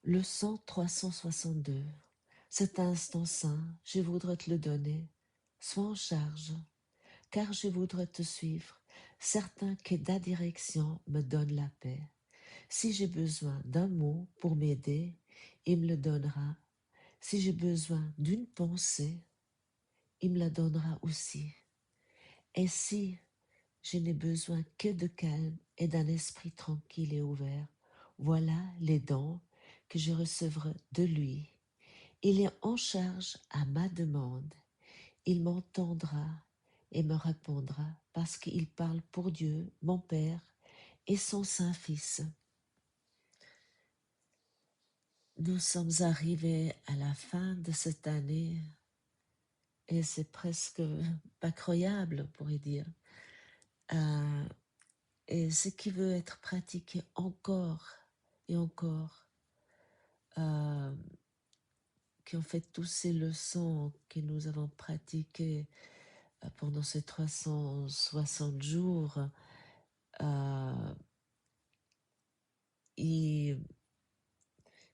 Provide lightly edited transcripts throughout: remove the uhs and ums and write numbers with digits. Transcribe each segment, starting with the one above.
Leçon 362. Cet instant saint, je voudrais te le donner. Sois en charge, car je voudrais te suivre, certain que ta direction me donne la paix. Si j'ai besoin d'un mot pour m'aider, il me le donnera. Si j'ai besoin d'une pensée, il me la donnera aussi. Et si je n'ai besoin que de calme et d'un esprit tranquille et ouvert, voilà les dons que je recevrai de lui. Il est en charge à ma demande. Il m'entendra et me répondra parce qu'il parle pour Dieu, mon Père, et son Saint-Fils. Nous sommes arrivés à la fin de cette année et c'est presque pas croyable, on pourrait dire. Et ce qui veut être pratiqué encore et encore, qu'en fait toutes ces leçons que nous avons pratiquées pendant ces 360 jours,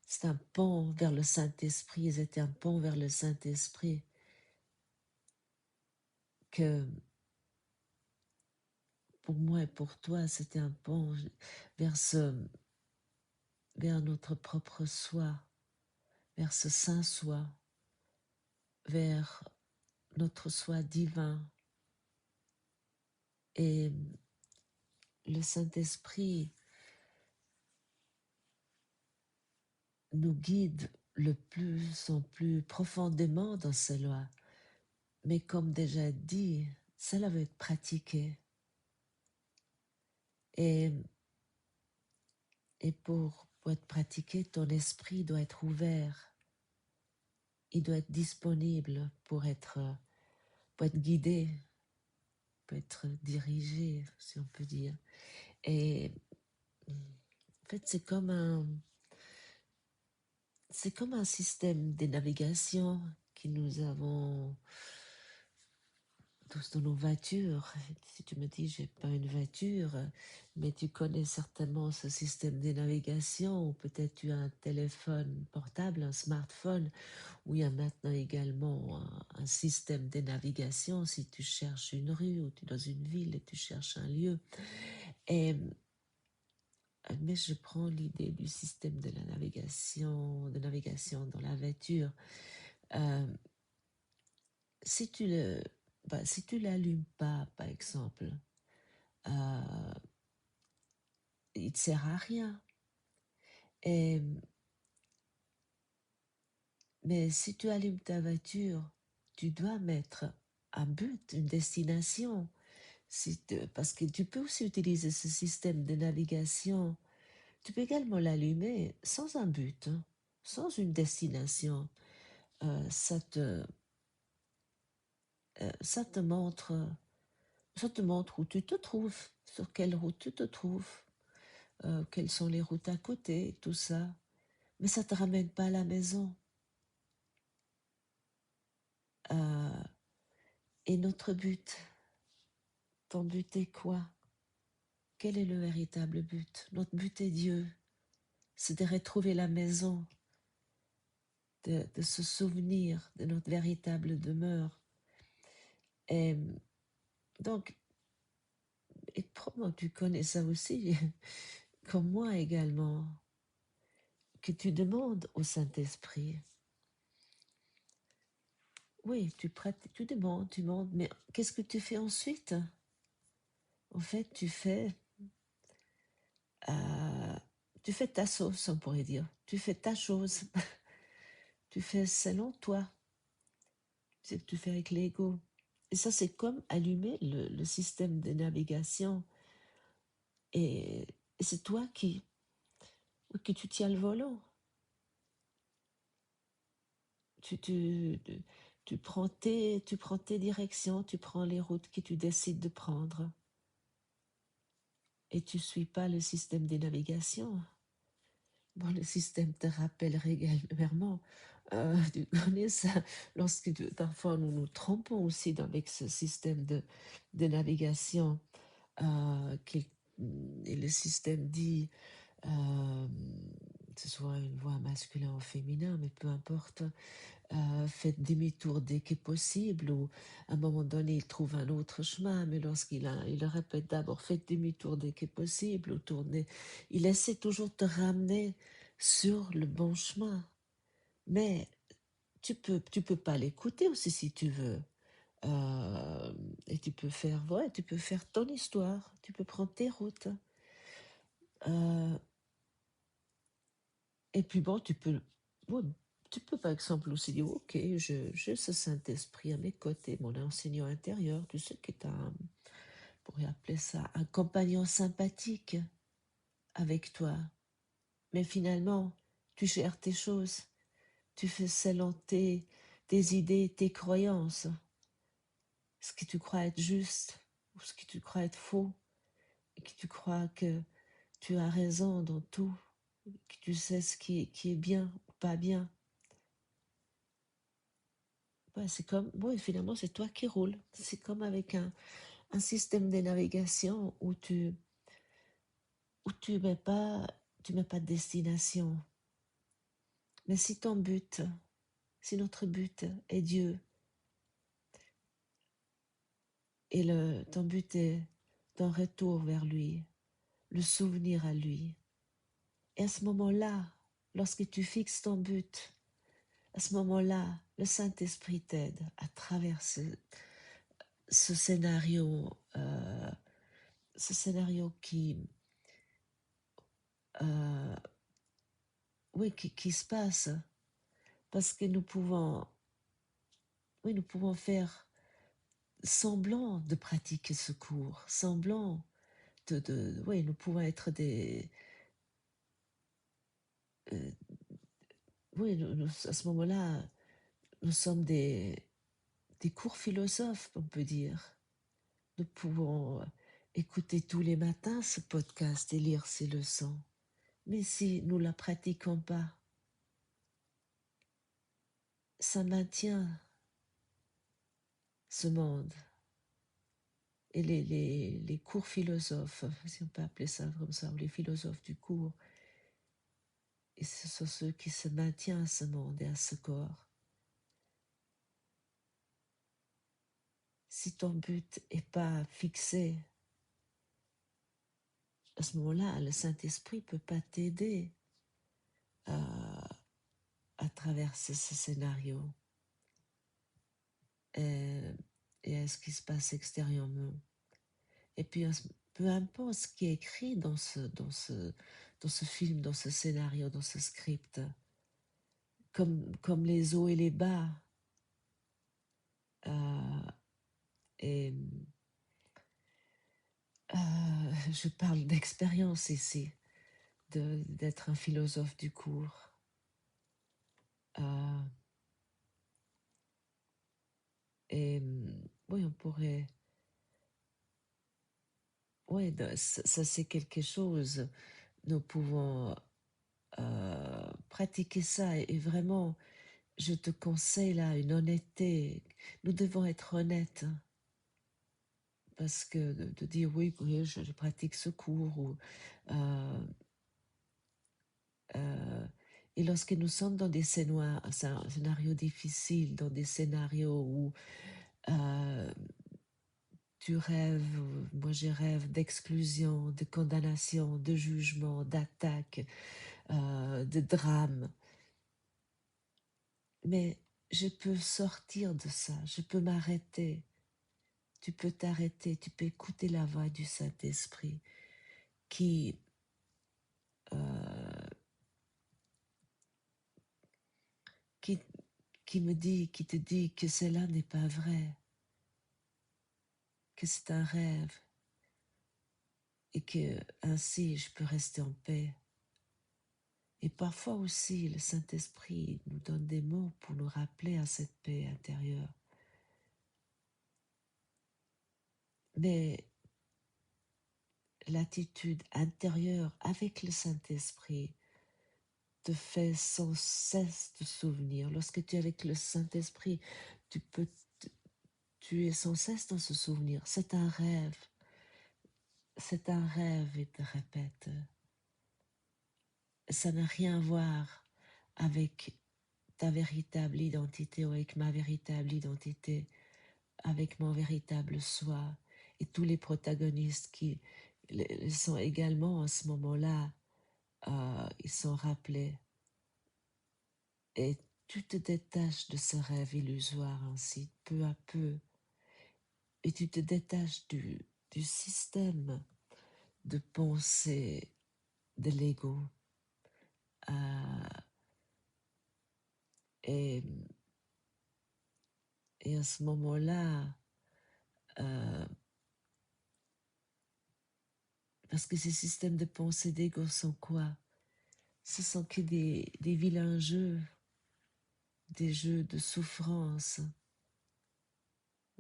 c'est un pont vers le Saint-Esprit, c'était un pont vers le Saint-Esprit que pour moi et pour toi, c'était un pont vers vers notre propre soi, vers ce saint soi, vers notre soi divin. Et le Saint-Esprit nous guide le plus en plus profondément dans ces lois. Mais comme déjà dit, cela veut être pratiqué. Et pour être pratiqué, ton esprit doit être ouvert. Il doit être disponible pour être guidé, pour être dirigé, si on peut dire. Et en fait, c'est comme un système de navigation que nous avons tous dans nos voitures. Si tu me dis, j'ai pas une voiture, mais tu connais certainement ce système de navigation, ou peut-être tu as un téléphone portable, un smartphone, où il y a maintenant également un système de navigation si tu cherches une rue ou tu es dans une ville et tu cherches un lieu. Mais je prends l'idée du système de la navigation, dans la voiture. Si tu l'allumes pas, par exemple, il ne sert à rien. Mais si tu allumes ta voiture, tu dois mettre un but, une destination. Parce que tu peux aussi utiliser ce système de navigation. Tu peux également l'allumer sans un but, hein, sans une destination. Ça te montre où tu te trouves, sur quelle route tu te trouves, quelles sont les routes à côté, tout ça. Mais ça ne te ramène pas à la maison. Et notre but, ton but est quoi? Quel est le véritable but? Notre but est Dieu. C'est de retrouver la maison, de se souvenir de notre véritable demeure. Et donc, et probablement tu connais ça aussi, comme moi également, que tu demandes au Saint-Esprit. Oui, tu demandes, mais qu'est-ce que tu fais ensuite? En fait, tu fais ta sauce, on pourrait dire. Tu fais ta chose. Tu fais selon toi. C'est ce que tu fais avec l'ego. Et ça, c'est comme allumer le système de navigation. Et c'est toi qui tu tiens le volant. Tu prends tes directions, tu prends les routes que tu décides de prendre. Et tu ne suis pas le système de navigation. Bon, le système te rappelle régulièrement. Tu connais ça, parfois nous nous trompons aussi avec ce système de navigation. Et le système dit ce soit une voix masculin ou féminin, mais peu importe, faites demi-tour dès que possible, ou à un moment donné, il trouve un autre chemin, mais il le répète d'abord, faites demi-tour dès que possible, ou tournez. Il essaie toujours de te ramener sur le bon chemin, mais tu peux pas l'écouter aussi si tu veux. Et tu peux faire ton histoire, tu peux prendre tes routes. Euh, et puis bon, ouais, tu peux par exemple aussi dire, ok, j'ai ce Saint-Esprit à mes côtés, mon enseignant intérieur, tu sais, qui est on pourrait appeler ça un compagnon sympathique avec toi. Mais finalement, tu gères tes choses, tu fais selon tes idées, tes croyances, ce que tu crois être juste ou ce que tu crois être faux, et que tu crois que tu as raison dans tout, que tu sais qui est bien ou pas bien. Ouais, c'est comme, ouais, finalement, c'est toi qui roules. C'est comme avec un système de navigation où tu mets pas de destination. Mais si notre but est Dieu, et ton but est d'un retour vers lui, le souvenir à lui. Et à ce moment-là, lorsque tu fixes ton but, à ce moment-là, le Saint-Esprit t'aide à travers ce scénario, euh, oui, qui se passe, parce que nous pouvons faire semblant de pratiquer ce cours, semblant oui, nous pouvons être euh, oui, à ce moment-là, nous sommes des courts philosophes, on peut dire. Nous pouvons écouter tous les matins ce podcast et lire ces leçons. Mais si nous ne la pratiquons pas, ça maintient ce monde. Et les cours philosophes, si on peut appeler ça comme ça, ou les philosophes du cours, et ce sont ceux qui se maintiennent à ce monde et à ce corps. Si ton but n'est pas fixé, à ce moment-là, le Saint-Esprit ne peut pas t'aider à traverser ce scénario et à ce qui se passe extérieurement. Et puis, peu importe ce qui est écrit dans ce film, dans ce scénario, dans ce script, comme les hauts et les bas, euh, et je parle d'expérience ici, d'être un philosophe du cours. Euh, et oui, on pourrait... Oui, ça c'est quelque chose. Nous pouvons pratiquer ça et vraiment, je te conseille là une honnêteté. Nous devons être honnêtes, hein, parce que de dire oui, oui, je pratique ce cours ou euh, et lorsque nous sommes dans des scénarios difficiles, dans des scénarios où euh, tu rêves, moi je rêve d'exclusion, de condamnation, de jugement, d'attaque, de drame. Mais je peux sortir de ça, je peux m'arrêter. Tu peux t'arrêter, tu peux écouter la voix du Saint-Esprit qui, euh, qui, qui te dit que cela n'est pas vrai, que c'est un rêve et que ainsi je peux rester en paix. Et parfois aussi, le Saint-Esprit nous donne des mots pour nous rappeler à cette paix intérieure. Mais l'attitude intérieure avec le Saint-Esprit te fait sans cesse te souvenir. Lorsque tu es avec le Saint-Esprit, tu peux, tu es sans cesse dans ce souvenir. C'est un rêve. C'est un rêve, et te répète. ça n'a rien à voir avec ta véritable identité ou avec ma véritable identité, avec mon véritable soi. Et tous les protagonistes qui sont également à ce moment-là, ils sont rappelés. Et tu te détaches de ce rêve illusoire ainsi, peu à peu. Et tu te détaches du système de pensée de l'ego. Et, et à ce moment-là, parce que ces systèmes de pensée d'ego sont quoi? Ce sont que des vilains jeux, des jeux de souffrance.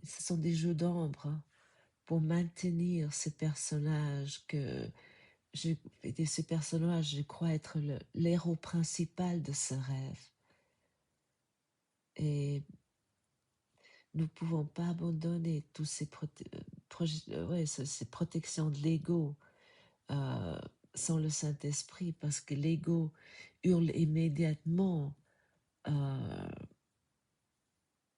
Ce sont des jeux d'ombre pour maintenir ces personnages ces personnages, je crois être l'héros principal de ce rêve. Et nous ne pouvons pas abandonner tous ces protections de l'ego sans le Saint-Esprit, parce que l'ego hurle immédiatement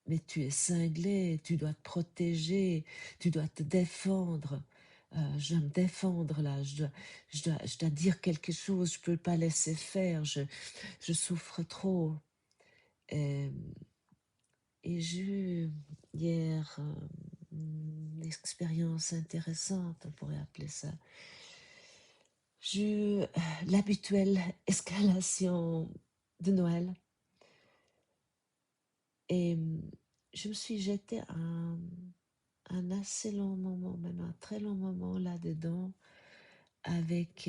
mais tu es cinglé, tu dois te protéger, tu dois te défendre. Je dois me défendre là, je dois dire quelque chose, je ne peux pas laisser faire, je souffre trop. Et j'ai eu hier une expérience intéressante, on pourrait appeler ça. J'ai eu l'habituelle escalation de Noël. Et je me suis jetée un assez long moment, même un très long moment là-dedans, avec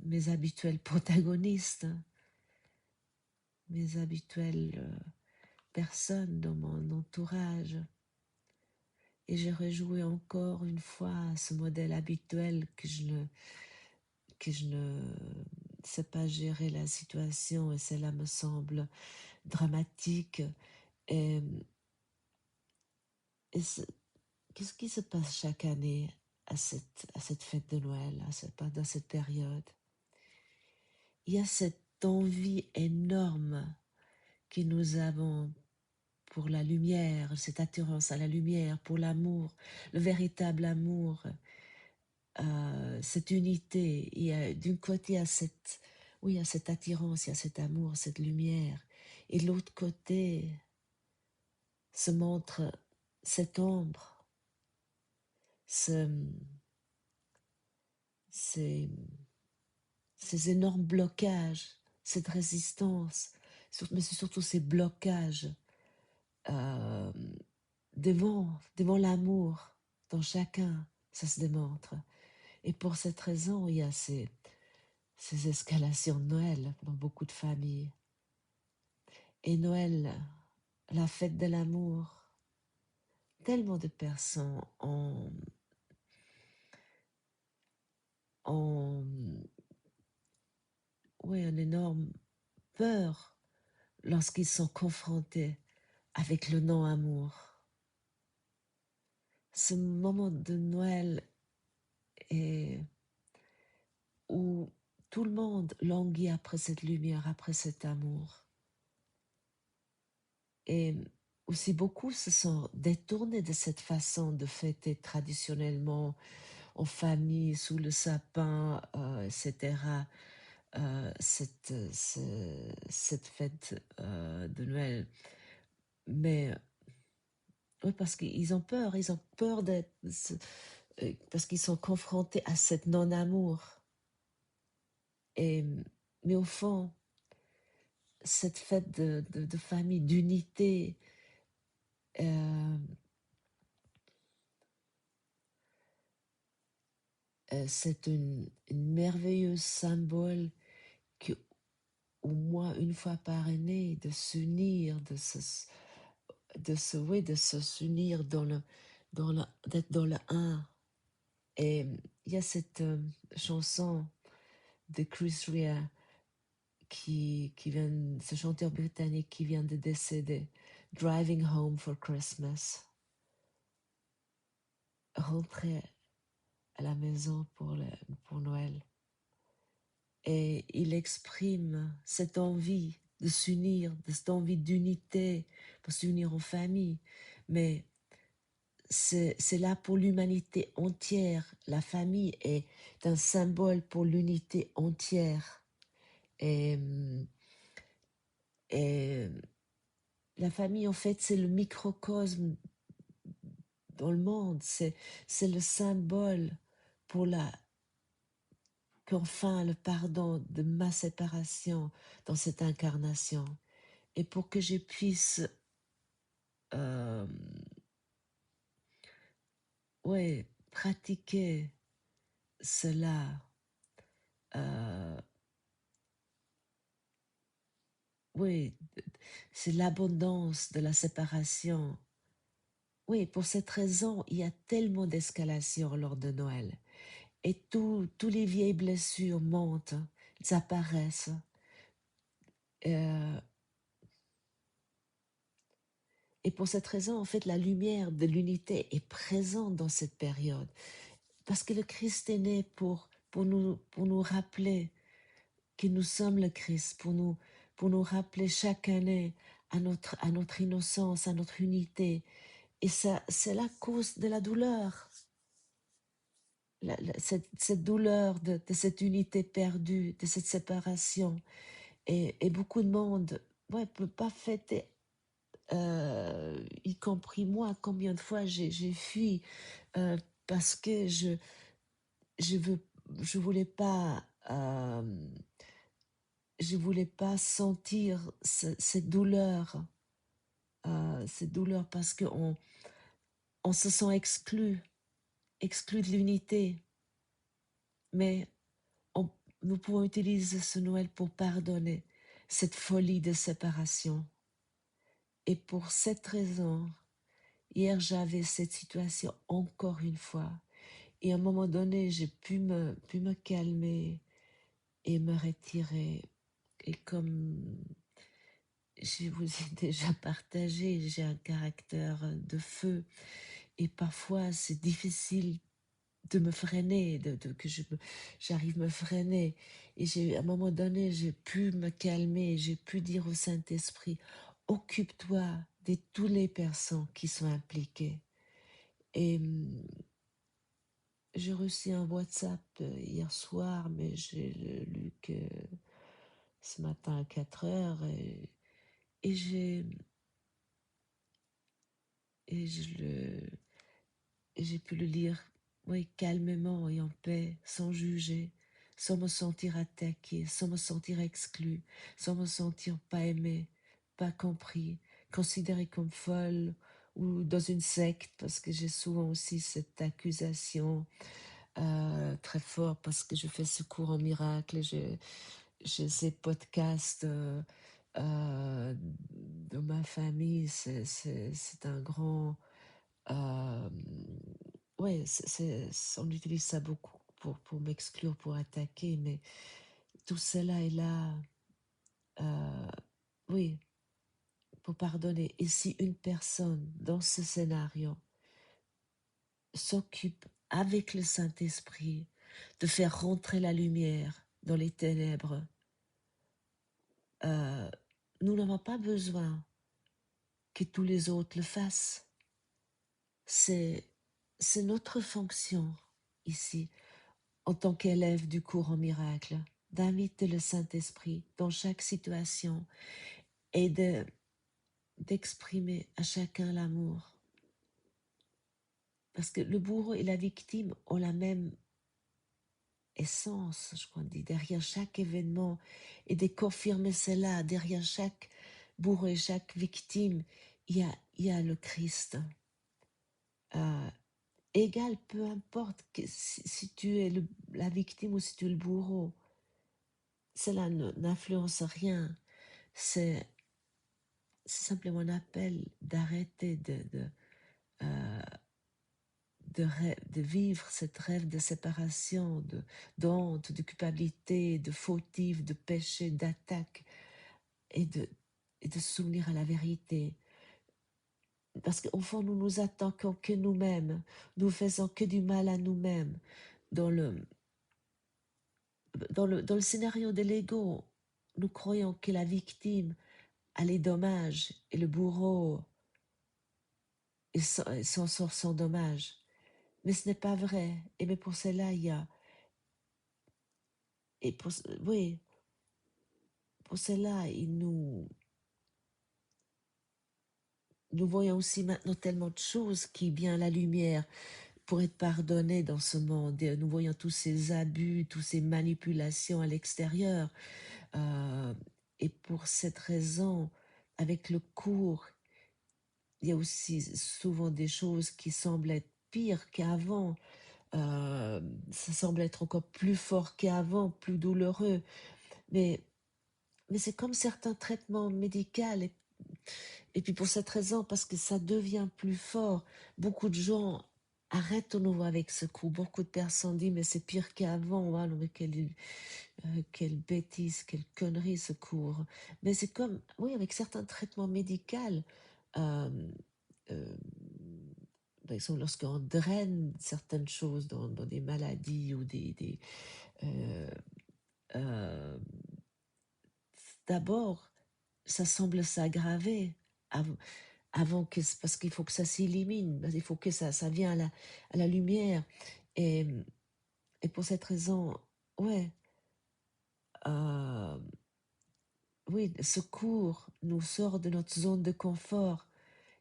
mes habituels protagonistes, mes habituelles personnes dans mon entourage. Et j'ai rejoué encore une fois ce modèle habituel que je ne sais pas gérer la situation, et cela me semble dramatique. Et, et qu'est-ce qui se passe chaque année à cette fête de Noël, dans cette période? Il y a cette envie énorme que nous avons pour la lumière, cette attirance à la lumière, pour l'amour, le véritable amour, cette unité. Il y a d'un côté, il y a cette attirance, il y a cet amour, cette lumière. Et de l'autre côté se montre cette ombre, ces énormes blocages, cette résistance, mais c'est surtout ces blocages euh, devant l'amour dans chacun, ça se démontre. Et pour cette raison, il y a ces escalations de Noël dans beaucoup de familles. Et Noël, la fête de l'amour, tellement de personnes ont une énorme peur lorsqu'ils sont confrontés avec le non-amour. Ce moment de Noël est où tout le monde languit après cette lumière, après cet amour. Et aussi beaucoup se sont détournés de cette façon de fêter traditionnellement en famille, sous le sapin, etc. Cette fête de Noël. Mais oui, parce qu'ils ont peur d'être, parce qu'ils sont confrontés à cette non-amour. Mais au fond, cette fête de famille, d'unité, c'est une merveilleuse symbole que, au moins une fois par année, de s'unir, de s'unir d'être dans le un. Et il y a cette chanson de Chris Rea ce chanteur britannique qui vient de décéder, Driving Home for Christmas. Rentrer à la maison pour Noël. et il exprime cette envie de s'unir, de cette envie d'unité, pour s'unir en famille. Mais c'est là pour l'humanité entière. La famille est un symbole pour l'unité entière. Et, et la famille, en fait, c'est le microcosme dans le monde. C'est le symbole pour qu'enfin le pardon de ma séparation dans cette incarnation. Et pour que je puisse euh, pratiquer cela, euh, oui, c'est l'abondance de la séparation. Oui, pour cette raison, il y a tellement d'escalation lors de Noël. Et tous les vieilles blessures montent, elles apparaissent. Euh, et pour cette raison, en fait, la lumière de l'unité est présente dans cette période. Parce que le Christ est né pour nous rappeler que nous sommes le Christ, pour nous rappeler chaque année à notre innocence, à notre unité. Et ça, c'est la cause de la douleur. Cette douleur de cette unité perdue, de cette séparation. Et beaucoup de monde ne peut pas fêter, y compris moi, combien de fois j'ai fui parce que je veux, je voulais pas sentir cette douleur parce on se sent exclu de l'unité. Mais on- nous pouvons utiliser ce Noël pour pardonner cette folie de séparation. Et pour cette raison, hier j'avais cette situation encore une fois. Et à un moment donné, j'ai pu me calmer et me retirer. Et comme je vous ai déjà partagé, j'ai un caractère de feu. Et parfois, c'est difficile de me freiner, que j'arrive à me freiner. Et à un moment donné, j'ai pu me calmer, j'ai pu dire au Saint-Esprit, occupe-toi de toutes les personnes qui sont impliquées. Et j'ai reçu un WhatsApp hier soir, mais j'ai lu que ce matin à 4 heures, et et j'ai pu le lire, oui, calmement et en paix, sans juger, sans me sentir attaqué, sans me sentir exclu, sans me sentir pas aimé, pas compris, considéré comme folle ou dans une secte, parce que j'ai souvent aussi cette accusation très fort parce que je fais ce cours en miracle, j'ai ces podcasts de ma famille, c'est un grand... ouais, on utilise ça beaucoup pour m'exclure, pour attaquer, mais tout cela est là, euh, oui, pour pardonner. Et si une personne dans ce scénario s'occupe avec le Saint-Esprit de faire rentrer la lumière dans les ténèbres, euh, nous n'avons pas besoin que tous les autres le fassent. C'est notre fonction ici, en tant qu'élève du cours en miracle, d'inviter le Saint-Esprit dans chaque situation et d'exprimer à chacun l'amour. Parce que le bourreau et la victime ont la même essence, je crois, dit, derrière chaque événement, et de confirmer cela, derrière chaque bourreau et chaque victime, il y a le Christ. Égal, peu importe si tu es la victime ou si tu es le bourreau, cela n'influence rien. C'est simplement un appel d'arrêter euh, de vivre cette rêve de séparation, d'honte, de culpabilité, de fautif, de péché, d'attaque, et de se souvenir à la vérité. Parce qu'au fond, nous nous attaquons que nous-mêmes, nous faisons que du mal à nous-mêmes. Dans dans le scénario de l'ego, nous croyons que la victime a les dommages et le bourreau s'en sort sans dommage. Mais ce n'est pas vrai. Et mais pour cela, il y a... Et pour, oui, pour cela, nous voyons aussi maintenant tellement de choses qui vient à la lumière pour être pardonnées dans ce monde. Et nous voyons tous ces abus, toutes ces manipulations à l'extérieur. Et pour cette raison, avec le cours, il y a aussi souvent des choses qui semblent être pires qu'avant. Ça semble être encore plus fort qu'avant, plus douloureux. Mais c'est comme certains traitements médicaux. Et puis pour cette raison, parce que ça devient plus fort, beaucoup de gens arrêtent au nouveau avec ce coup. Beaucoup de personnes disent, mais c'est pire qu'avant. Ah non, mais quelle bêtise, quelle connerie ce cours. Mais c'est comme, oui, avec certains traitements médicaux, euh, euh, par exemple, lorsqu'on draine certaines choses dans des maladies ou euh, euh, d'abord, ça semble s'aggraver avant que, parce qu'il faut que ça s'élimine, il faut que ça vienne à la lumière. Et, et pour cette raison, ouais, euh, oui, ce cours nous sort de notre zone de confort.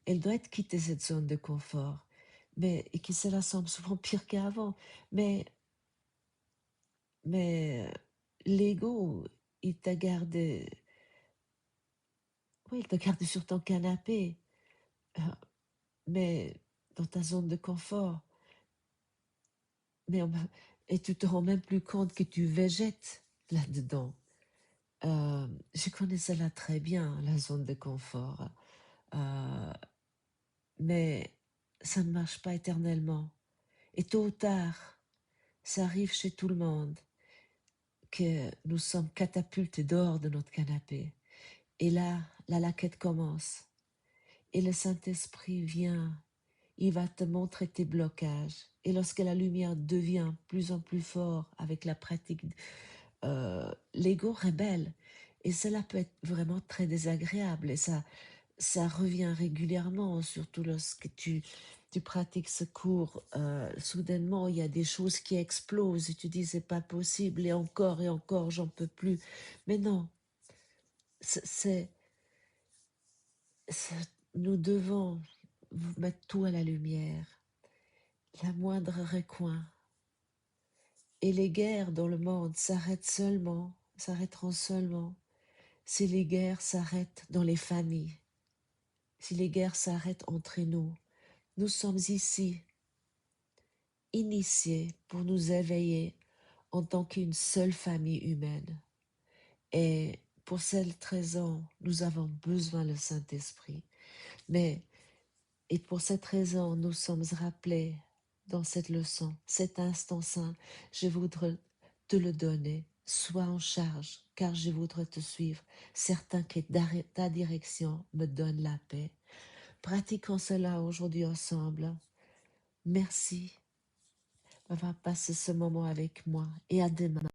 Elle doit être quitter cette zone de confort. Mais, et que cela semble souvent pire qu'avant. Mais l'ego, il t'a gardé, oui, il t'a gardé sur ton canapé, euh, mais dans ta zone de confort. Mais et tu te rends même plus compte que tu végètes là-dedans. Je connais cela très bien, la zone de confort. Euh, mais ça ne marche pas éternellement. Et tôt ou tard, ça arrive chez tout le monde que nous sommes catapultés dehors de notre canapé. Et là, la quête commence. Et le Saint-Esprit vient, il va te montrer tes blocages. Et lorsque la lumière devient plus en plus fort avec la pratique, l'ego rebelle. Et cela peut être vraiment très désagréable. Et ça revient régulièrement, surtout lorsque tu pratiques ce cours. Soudainement, il y a des choses qui explosent et tu dis c'est pas possible et encore, j'en peux plus. Mais non, c'est nous devons mettre tout à la lumière, la moindre recoin. Et les guerres dans le monde s'arrêteront seulement si les guerres s'arrêtent dans les familles, si les guerres s'arrêtent entre nous. Nous sommes ici, initiés pour nous éveiller en tant qu'une seule famille humaine. Et pour cette raison, nous avons besoin du Saint-Esprit. Et pour cette raison, nous sommes rappelés dans cette leçon, cet instant saint, je voudrais te le donner. Sois en charge, car je voudrais te suivre. Certain que ta direction me donne la paix. Pratiquons cela aujourd'hui ensemble. Merci d'avoir passé ce moment avec moi et à demain.